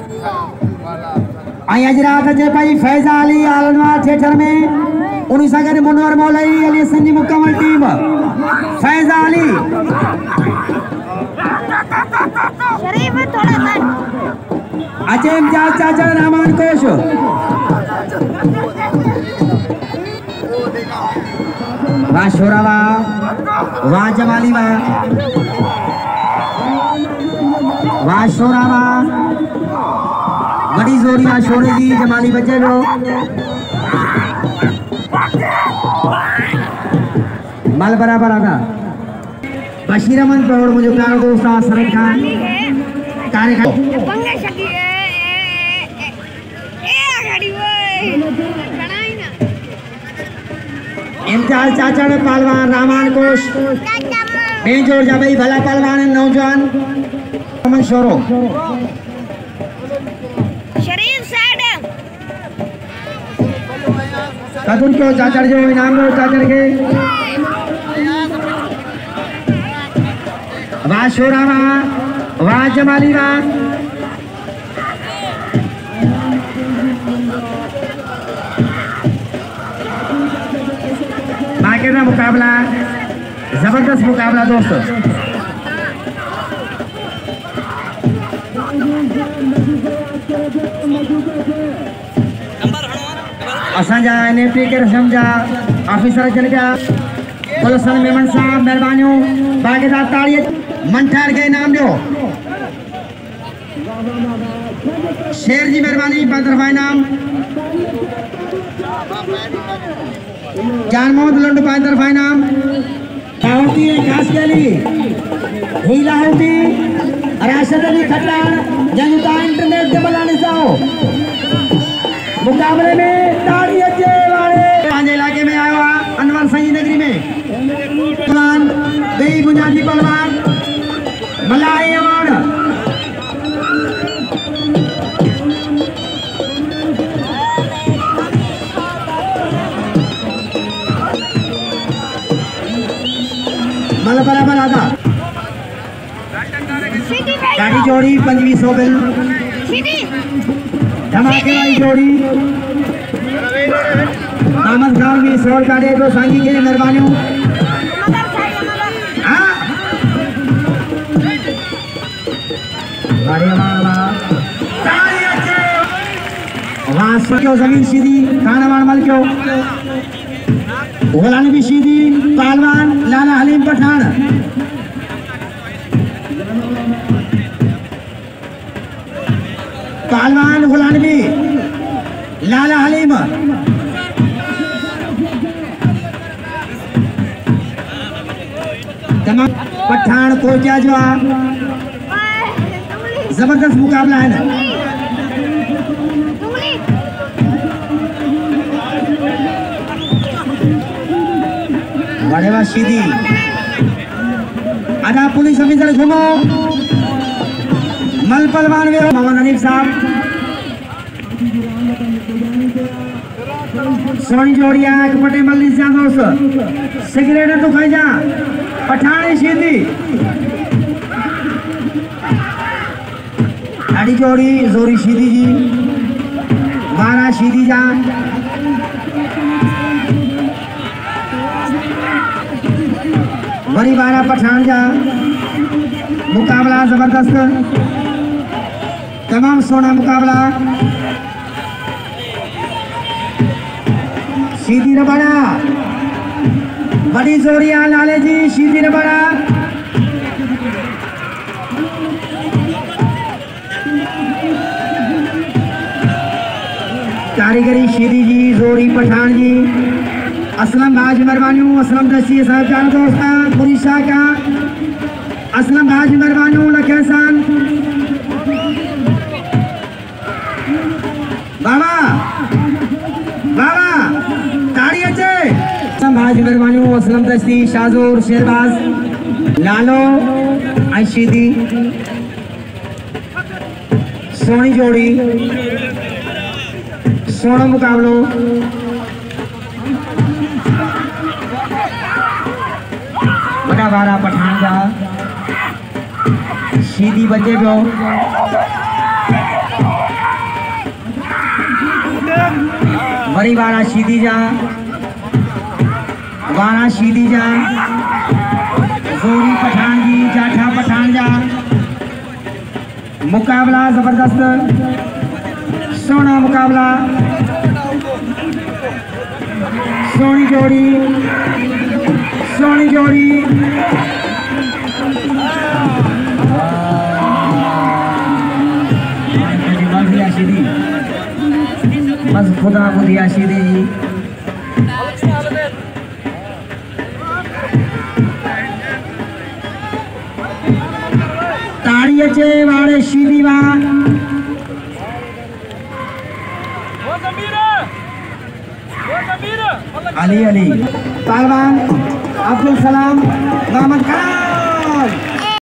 आई आज रात अचे पई फैजा अली आलमवार थिएटर में उन्हीं सां गॾु मुनवर मौलवी अली हसन जी मुकम्मल टीम फैजा अली शरीफ थोड़ा अचे इम्तियाज चाचा रहमान कोश वाह शोरा वाह जमाली वाह शोरा बड़ी जोरी आ शोरे जी जमाली बचे लो माल बराबर आगा बशीर अहमद प्रौढ़ मुझे प्यारो दोस्त सरद खान कार्य इम्तियाज चाचा ने पहलवान रहमान कोश बें जोड़ जा भाई भला पहलवान है नौजवान अमन शोरो शरीफ साइड कदुर क्यों चाचड़ जो इनाम लो चाचड़ के वाह शोरा वाह जमाली बाकायदा मुकाबला जबरदस्त मुकाबला दोस्तों असांजा एनएफटी के रस्म जा ऑफिसर चल गया पुलिसन मेमन साहब मेहरबानियों बाकायदा ताड़ी मंठार के इनाम दो शेर जी मेहरबानी तरफा इनाम जान मोहम्मद लंडू पाए तरफा इनाम होती है खास के लिए हीला होती राशद अली खट्टान जनता इंटरनेट के बनाने जाओ मुकाबले में ताड़ी अचे वाले पांच इलाके में आया हुआ अनवर संजी नगरी में पहलवान बेई बुनियादी पहलवान मलाई अवार्ड मल बराबर आधा गाड़ी जोड़ी 2500 बिल धमाके वाली जोड़ी मोहम्मद खान भी सोल काटे तो सांगी के लिए मेहरबानी वहाँ क्यों जमीन सीधी खाना मल क्यों गुलाम भी सीधी पहलवान लाला हलीम पठान पहलवान गुलाम भी लाला हलीम तमाम पठान कोचा जो जबरदस्त मुकाबला है ना बड़ेवा सीधी आधा पुलिस ऑफिसर घूमो मल पहलवान वे मोहम्मद हनीफ साहब सोनी जोड़िया कपटे मल्ली जा दोस्त सिगरेट तो खाई जा पठानी सीधी आड़ी जोड़ी जोरी सीधी जी 12 सीधी जा बड़ी 12 पठान जा मुकाबला जबरदस्त तमाम सोना मुकाबला सीधी रबड़ा बड़ी जोड़िया लाले जी सीधी रबड़ा कारीगरी सीधी जी जोड़ी पठान जी असलम भाज मेहरबानी असलम दस्ती साहब जान दोस्ता पूरी शाह का असलम भाज मेहरबानी लखेसान बाबा बाबा ताड़ी अचे असलम भाज मेहरबानी असलम दस्ती शाहजोर शेरबाज लालो आशीदी सोनी जोड़ी सोना मुकाबलो बड़ा 12 पठान जा सीधी बचे पियो वरी वारा सीधी जा जोरी पठान जी जाठा पठान जा मुकाबला जबरदस्त सोना मुकाबला सोनी जोड़ी बस खुदा बुधिया सीधी जी ताड़ी अचे वाले सीधी अली पहलवान अब्दुल सलाम मोहम्मद खान